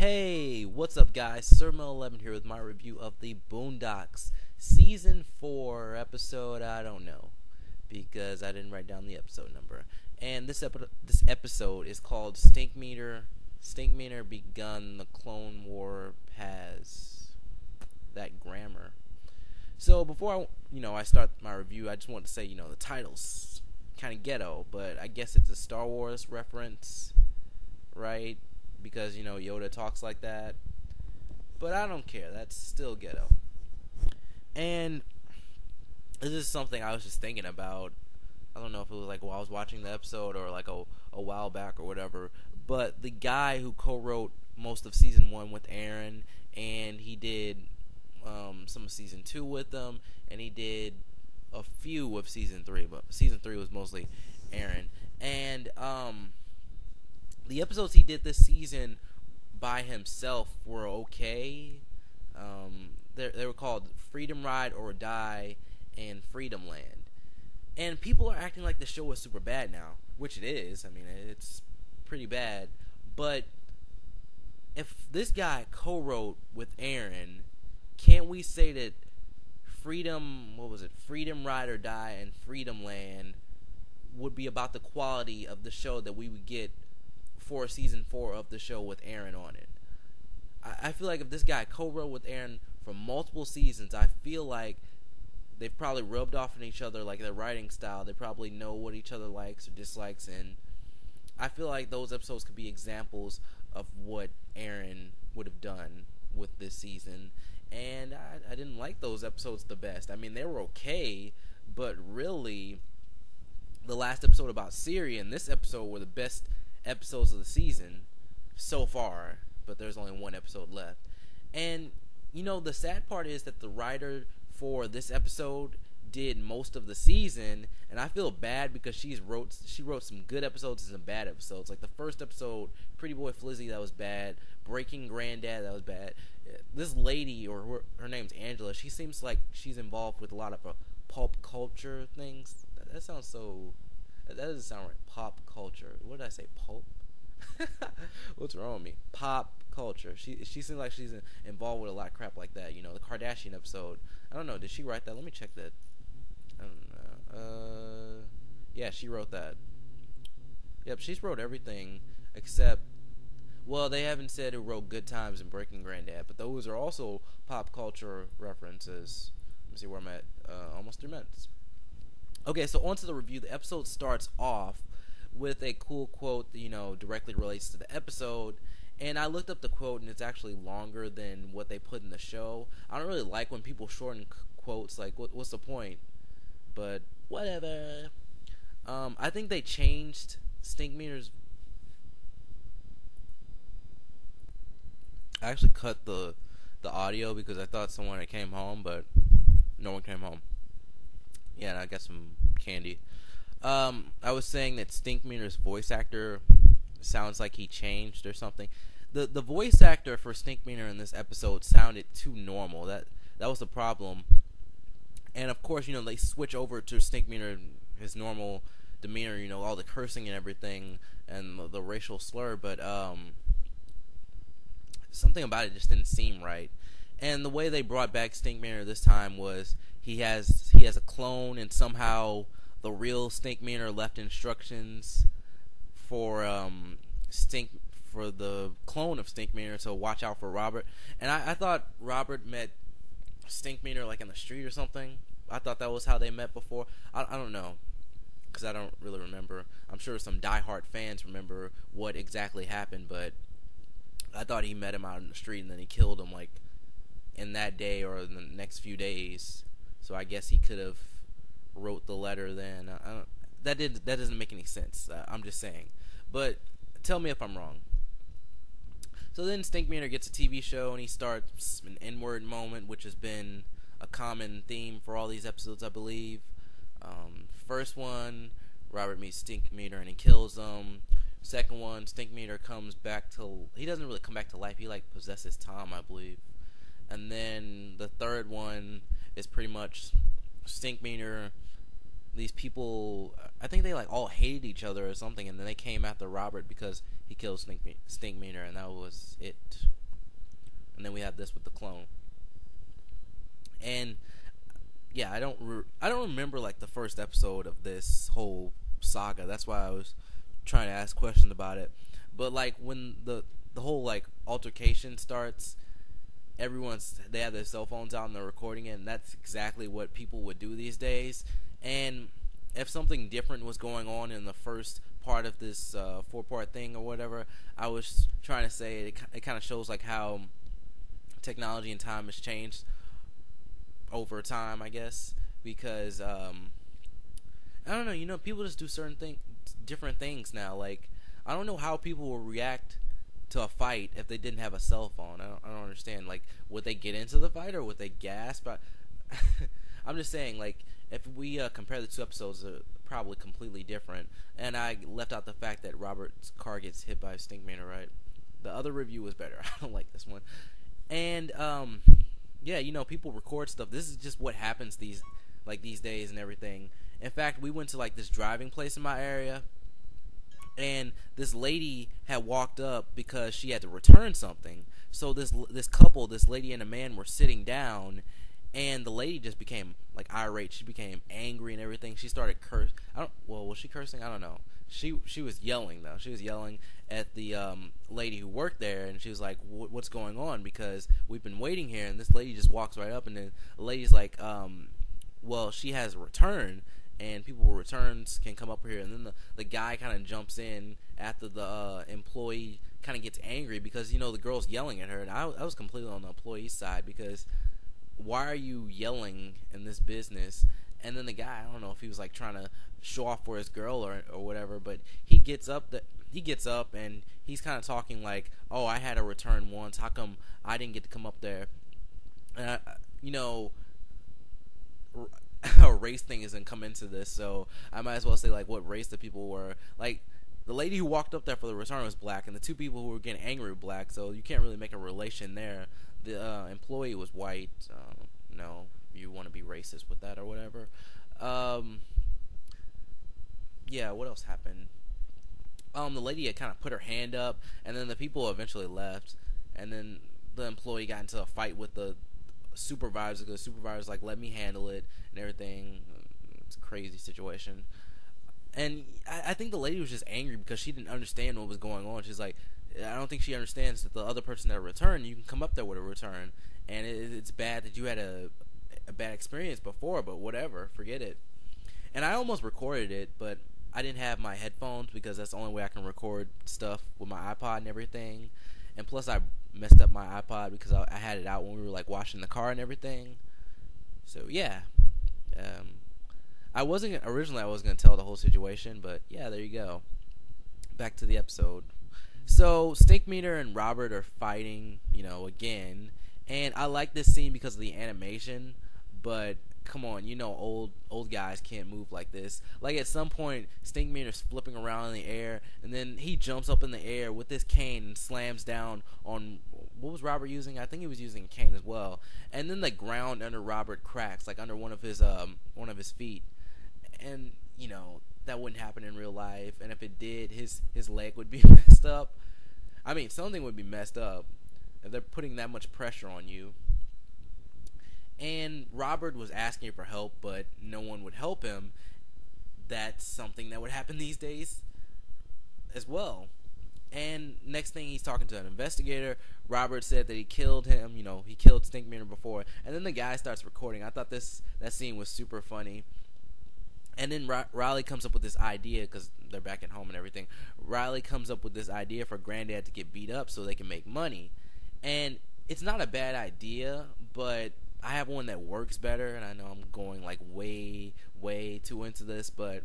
Hey, what's up guys? Sirmo11 here with my review of the Boondocks Season 4 episode, I don't know, because I didn't write down the episode number. And this episode is called Stinkmeaner. Stinkmeaner begun the Clone War has that grammar. So before I start my review, I just want to say, the title's kind of ghetto, but I guess it's a Star Wars reference, right? Because Yoda talks like that, but I don't care. That's still ghetto. And this is something I was just thinking about. I don't know if it was like while I was watching the episode or like a while back or whatever. But the guy who co-wrote most of season 1 with Aaron, and he did some of season 2 with them, and he did a few of season 3, but season 3 was mostly Aaron. And the episodes he did this season by himself were okay. They were called Freedom Ride or Die and Freedom Land. And people are acting like the show is super bad now, which it is. I mean, it's pretty bad. But if this guy co-wrote with Aaron, can't we say that Freedom Ride or Die and Freedom Land would be about the quality of the show that we would get for season 4 of the show with Aaron on it? I feel like if this guy co-wrote with Aaron for multiple seasons, I feel like they've probably rubbed off on each other, like their writing style. They probably know what each other likes or dislikes, and I feel like those episodes could be examples of what Aaron would have done with this season. And I didn't like those episodes the best. I mean, they were okay, but really, the last episode about Siri and this episode were the best episodes of the season so far, but there's only one episode left. And the sad part is that the writer for this episode did most of the season, and I feel bad because she wrote some good episodes and some bad episodes. Like the first episode, Pretty Boy Flizzy, that was bad. Breaking Granddad, that was bad. This lady, or her name's Angela, she seems like she's involved with a lot of pulp culture things. That doesn't sound right. Pop culture. What did I say? Pulp? What's wrong with me? Pop culture. She seems like she's involved with a lot of crap like that. The Kardashian episode. I don't know. Did she write that? Let me check that. I don't know. Yeah, she wrote that. Yep, she's wrote everything except. Well, they haven't said who wrote Good Times and Breaking Granddad, but those are also pop culture references. Let me see where I'm at. Almost 3 minutes. Okay, so on to the review. The episode starts off with a cool quote that, directly relates to the episode. And I looked up the quote, and it's actually longer than what they put in the show. I don't really like when people shorten quotes. Like, what's the point? But whatever. I think they changed Stinkmeaner's. I actually cut the audio because I thought someone had came home, but no one came home. Yeah, and I got some candy. I was saying that Stinkmeaner's voice actor sounds like he changed or something. The voice actor for Stinkmeaner in this episode sounded too normal. That was the problem. And of course, they switch over to Stinkmeaner, his normal demeanor, all the cursing and everything and the racial slur, but something about it just didn't seem right. And the way they brought back Stinkmeaner this time was he has a clone, and somehow the real Stinkmeaner left instructions for the clone of Stinkmeaner to watch out for Robert. And I thought Robert met Stinkmeaner like in the street or something. I thought that was how they met before. I don't know, because I don't really remember. I'm sure some diehard fans remember what exactly happened, but I thought he met him out in the street and then he killed him like in that day or in the next few days. So I guess he could have wrote the letter then. That doesn't make any sense. I'm just saying. But tell me if I'm wrong. So then Stinkmeaner gets a TV show and he starts an N-word moment, which has been a common theme for all these episodes, I believe. First one, Robert meets Stinkmeaner and he kills him. Second one, Stinkmeaner comes back to. He doesn't really come back to life. He possesses Tom, I believe. And then the third one is pretty much Stinkmeaner. These people, I think they all hated each other or something, and then they came after Robert because he killed Stinkmeaner, and that was it. and then we have this with the clone. And yeah, I don't remember like the first episode of this whole saga. That's why I was trying to ask questions about it. But like when the whole like altercation starts, they have their cell phones out and they're recording it, and that's exactly what people would do these days. And if something different was going on in the first part of this 4-part thing or whatever, I was trying to say it kind of shows like how technology and time has changed over time, I guess, because I don't know, people just do different things now. Like, I don't know how people will react to a fight if they didn't have a cell phone. I don't understand. Like, would they get into the fight or would they gasp? I'm just saying, like, if we compare the two episodes, they're probably completely different. And I left out the fact that Robert's car gets hit by a Stinkmeaner, right? The other review was better. I don't like this one. And yeah, people record stuff. This is just what happens these days and everything. In fact, we went to like this driving place in my area, and this lady had walked up because she had to return something. So this couple, this lady and a man, were sitting down, and the lady just became like irate. She became angry and everything. She started curse. Was she cursing? I don't know. She was yelling though. She was yelling at the lady who worked there, and she was like, "What's going on?" Because we've been waiting here, and this lady just walks right up, and then the lady's like, "Well, she has a return, and people with returns can come up here." And then the guy kind of jumps in after the employee kind of gets angry because the girl's yelling at her, and I was completely on the employee's side because why are you yelling in this business? And then the guy, I don't know if he was like trying to show off for his girl or whatever, but he gets up and he's kind of talking like, "Oh, I had a return once. How come I didn't get to come up there?" And a race thing isn't come into this, so I might as well say like what race the people were. Like, the lady who walked up there for the return was black, and the two people who were getting angry were black, so you can't really make a relation there. The employee was white. No, you want to be racist with that or whatever. Yeah, what else happened? The lady had kind of put her hand up, and then the people eventually left, and then the employee got into a fight with the supervisor. The supervisor's like, "Let me handle it," and everything. It's a crazy situation. And I think the lady was just angry because she didn't understand what was going on. She's like, I don't think she understands that the other person that returned, you can come up there with a return, and it's bad that you had a bad experience before, but whatever, forget it. And I almost recorded it, but I didn't have my headphones because that's the only way I can record stuff with my iPod and everything. And plus, I messed up my iPod because I had it out when we were like washing the car and everything. So yeah, I was gonna tell the whole situation, but yeah, there you go. Back to the episode. So Stinkmeaner and Robert are fighting, again, and I like this scene because of the animation. But come on, old guys can't move like this. Like, at some point, Stinkmeaner's flipping around in the air, and then he jumps up in the air with this cane and slams down on, what was Robert using? I think he was using a cane as well. And then the ground under Robert cracks, like under one of his feet. And that wouldn't happen in real life. And if it did, his leg would be messed up. I mean, something would be messed up if they're putting that much pressure on you. And Robert was asking for help, but no one would help him. That's something that would happen these days as well. And next thing, he's talking to an investigator. Robert said that he killed him. He killed Stinkmeaner before. And then the guy starts recording. I thought that scene was super funny. And then Riley comes up with this idea, because they're back at home and everything. Riley comes up with this idea for Granddad to get beat up so they can make money. And it's not a bad idea, but I have one that works better, and I know I'm going like way, way too into this, but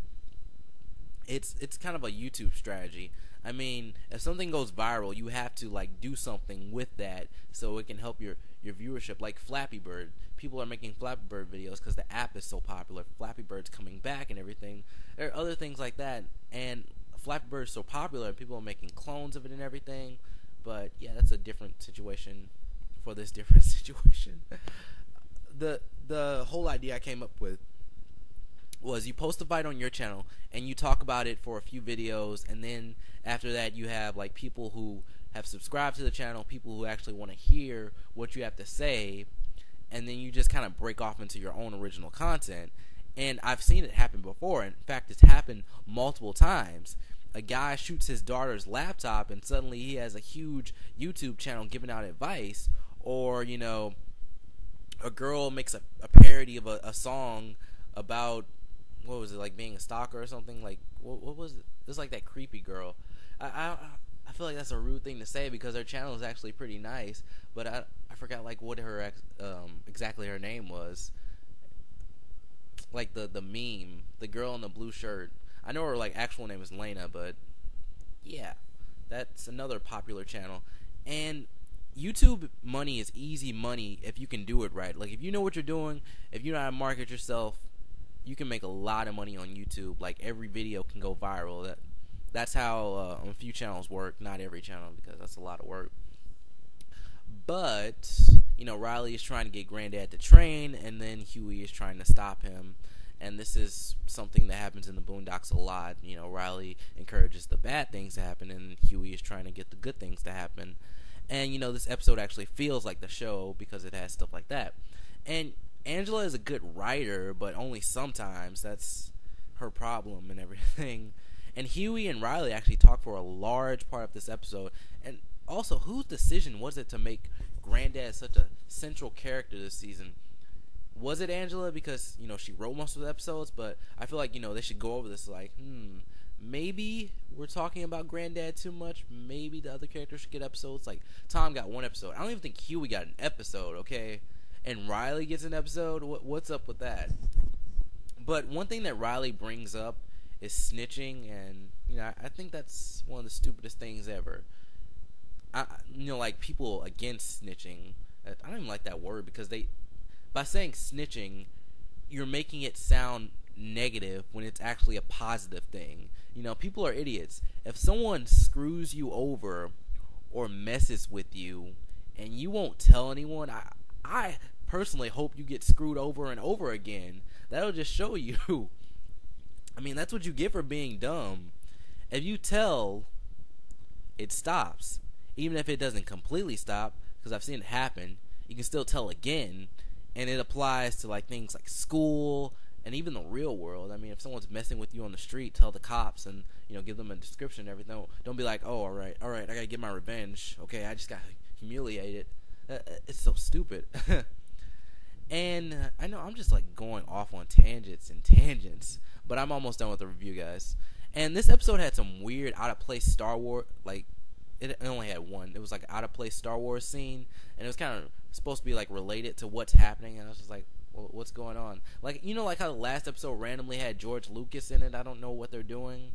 it's kind of a YouTube strategy. I mean, if something goes viral, you have to like do something with that so it can help your viewership. Like Flappy Bird, people are making Flappy Bird videos because the app is so popular. Flappy Bird's coming back and everything. There are other things like that, and Flappy Bird's so popular, people are making clones of it and everything. But yeah, that's a different situation for this different situation. The whole idea I came up with was you post a fight on your channel and you talk about it for a few videos, and then after that you have like people who have subscribed to the channel, people who actually want to hear what you have to say, and then you just kind of break off into your own original content. And I've seen it happen before. In fact, it's happened multiple times. A guy shoots his daughter's laptop and suddenly he has a huge YouTube channel giving out advice. Or, you know, a girl makes a parody of a song about, what was it, like being a stalker or something? Like, what was it? It was like that creepy girl. I feel like that's a rude thing to say because her channel is actually pretty nice, but I forgot like what her exactly her name was. Like the meme, the girl in the blue shirt. I know her like actual name is Lena, but yeah, that's another popular channel. And YouTube money is easy money if you can do it right. Like if you know what you're doing, if you know how to market yourself, you can make a lot of money on YouTube. Like every video can go viral. That's how a few channels work. Not every channel, because that's a lot of work. But you know, Riley is trying to get Granddad to train, and then Huey is trying to stop him. And this is something that happens in the Boondocks a lot. You know, Riley encourages the bad things to happen, and Huey is trying to get the good things to happen. And, you know, this episode actually feels like the show because it has stuff like that. And Angela is a good writer, but only sometimes. That's her problem and everything. And Huey and Riley actually talk for a large part of this episode. And also, whose decision was it to make Granddad such a central character this season? Was it Angela because, you know, she wrote most of the episodes? But I feel like, you know, they should go over this like, maybe we're talking about Granddad too much. Maybe the other characters should get episodes. Like, Tom got one episode. I don't even think Huey got an episode, okay? And Riley gets an episode? What's up with that? But one thing that Riley brings up is snitching. And, you know, I think that's one of the stupidest things ever. You know, like, people against snitching. I don't even like that word because by saying snitching, you're making it sound negative when it's actually a positive thing. You know, people are idiots. If someone screws you over or messes with you and you won't tell anyone, I personally hope you get screwed over and over again. That'll just show you. I mean, that's what you get for being dumb. If you tell, it stops. Even if it doesn't completely stop, because I've seen it happen, you can still tell again. And it applies to like things like school and even the real world. I mean, if someone's messing with you on the street, tell the cops and, you know, give them a description and everything. Don't be like, oh, all right, I gotta get my revenge. Okay, I just got humiliated. It's so stupid. And I know I'm just like going off on tangents, but I'm almost done with the review, guys. And this episode had some weird out of place Star Wars, like it only had one. It was like an out of place Star Wars scene, and it was kind of supposed to be like related to what's happening, and I was just like, well, what's going on? Like, you know, like how the last episode randomly had George Lucas in it. I don't know what they're doing,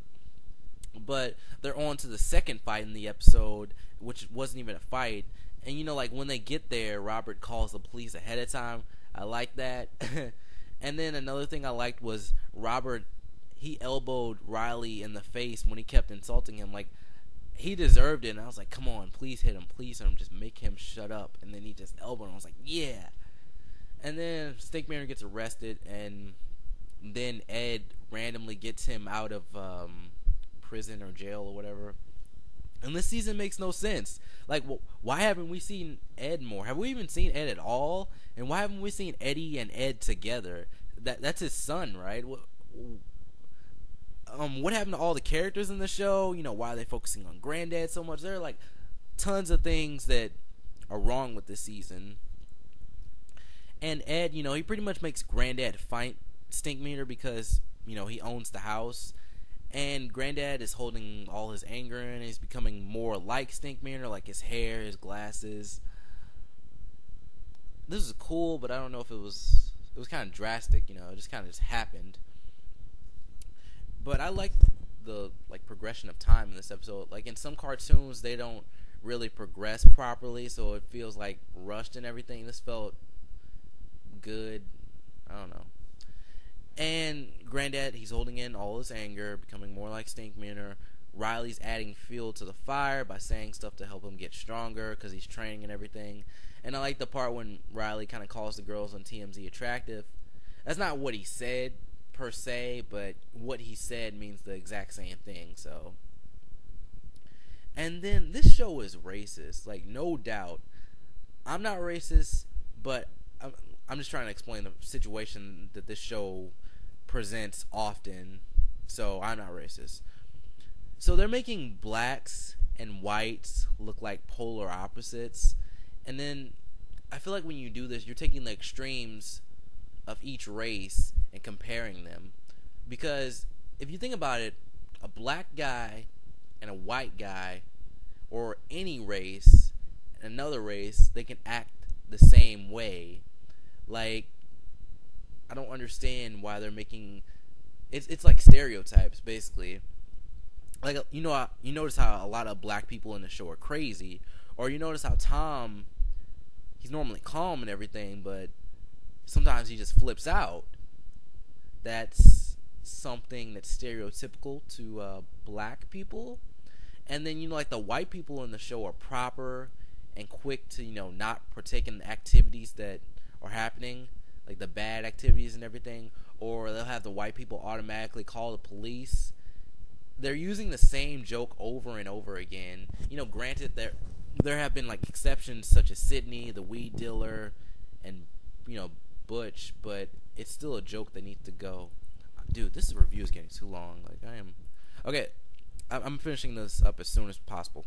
but they're on to the second fight in the episode, which wasn't even a fight. And you know, like when they get there, Robert calls the police ahead of time. I like that. And then another thing I liked was Robert, he elbowed Riley in the face when he kept insulting him. Like, he deserved it, and I was like, come on, please hit him, just make him shut up. And then he just elbowed him. I was like, yeah. And then Stinkmeaner gets arrested, and then Ed randomly gets him out of prison or jail or whatever. And this season makes no sense. Like, why haven't we seen Ed more? Have we even seen Ed at all? And why haven't we seen Eddie and Ed together? That's his son, right? What happened to all the characters in the show? You know, why are they focusing on Granddad so much? There are like tons of things that are wrong with this season. And Ed, you know, he pretty much makes Granddad fight Stinkmeaner because, you know, he owns the house. And Granddad is holding all his anger in. He's becoming more like Stinkmeaner, like his hair, his glasses. This is cool, but I don't know if it was kind of drastic, you know. It just kind of just happened. But I like the progression of time in this episode. Like in some cartoons, they don't really progress properly, so it feels like rushed and everything. This felt good. I don't know. And Granddad, he's holding in all his anger, becoming more like Stinkmeaner. Riley's adding fuel to the fire by saying stuff to help him get stronger because he's training and everything. And I like the part when Riley kind of calls the girls on TMZ attractive. That's not what he said per se, but what he said means the exact same thing. So, And then this show is racist, like no doubt. I'm not racist, but I'm just trying to explain the situation that this show presents often. So I'm not racist. So they're making blacks and whites look like polar opposites. And then I feel like when you do this, you're taking the extremes of each race and comparing them. Because if you think about it, a black guy and a white guy, or any race and another race, they can act the same way. Like, I don't understand why they're making it's like stereotypes basically. Like, you notice how a lot of black people in the show are crazy, or you notice how Tom, he's normally calm and everything, but sometimes he just flips out. That's something that's stereotypical to black people. And then, like, the white people in the show are proper and quick to, not partake in the activities that are happening, like the bad activities and everything. Or they'll have the white people automatically call the police. They're using the same joke over and over again. Granted, there have been, like, exceptions such as Sydney, the weed dealer, and, Butch, but it's still a joke that needs to go. Dude, this review is getting too long. Like, okay, I'm finishing this up as soon as possible.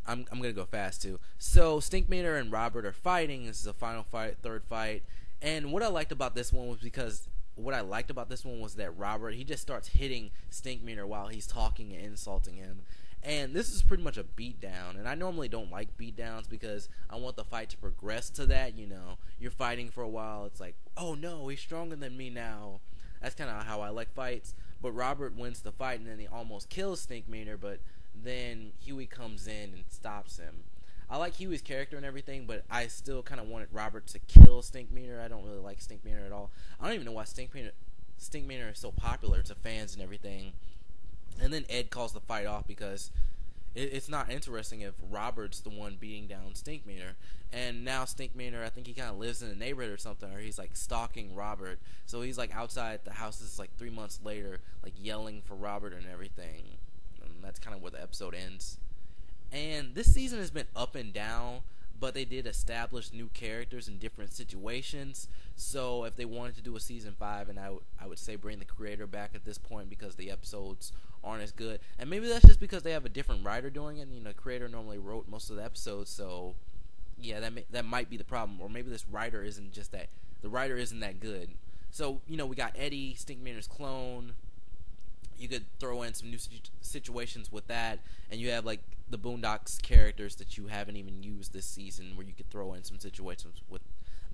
I'm gonna go fast too. So Stinkmeaner and Robert are fighting. This is the final fight, third fight. And what I liked about this one was that Robert, he just starts hitting Stinkmeaner while he's talking and insulting him. And this is pretty much a beatdown. And I normally don't like beatdowns because I want the fight to progress to that. You're fighting for a while. It's like, oh no, he's stronger than me now. That's kind of how I like fights. But Robert wins the fight, and then he almost kills Stinkmeaner, but then Huey comes in and stops him. I like Huey's character and everything, but I still kind of wanted Robert to kill Stinkmeaner. I don't really like Stinkmeaner at all. I don't even know why Stinkmeaner is so popular to fans and everything. And then Ed calls the fight off because it's not interesting if Robert's the one beating down Stinkmeaner. And now Stinkmeaner, I think he kind of lives in the neighborhood or something, or he's like stalking Robert. So he's like outside the house. This is like 3 months later, like yelling for Robert and everything. And that's kind of where the episode ends. And this season has been up and down, but they did establish new characters in different situations. So if they wanted to do a season 5, and I would say bring the creator back at this point because the episodes aren't as good. And maybe that's just because they have a different writer doing it. The creator normally wrote most of the episodes, so yeah, that might be the problem. Or maybe this writer isn't just that. The writer isn't that good. So, we got Eddie, Stinkmeaner's clone. You could throw in some new situations with that, and you have like the Boondocks characters that you haven't even used this season, where you could throw in some situations with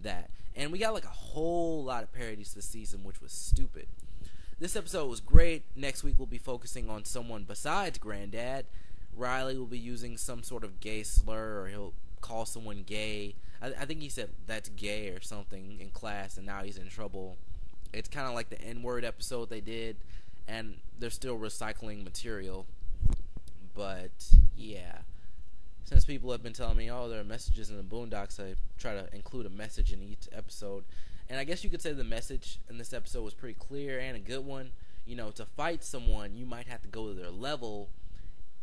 that. And we got like a whole lot of parodies this season, which was stupid. This episode was great. Next week we'll be focusing on someone besides Granddad. Riley will be using some sort of gay slur, or he'll call someone gay. I think he said that's gay or something in class, and now he's in trouble. It's kind of like the N-word episode they did, and they're still recycling material. But yeah, since people have been telling me, oh, there are messages in the Boondocks, I try to include a message in each episode. And I guess you could say the message in this episode was pretty clear and a good one. To fight someone, you might have to go to their level.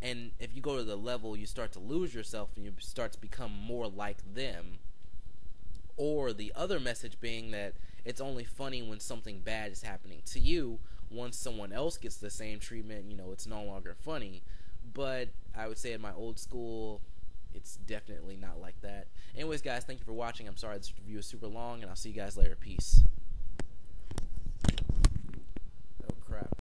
And if you go to the level, you start to lose yourself and you start to become more like them. Or the other message being that it's only funny when something bad is happening to you. Once someone else gets the same treatment, it's no longer funny. But I would say in my old school, it's definitely not like that. Anyways, guys, thank you for watching. I'm sorry this review is super long, and I'll see you guys later. Peace.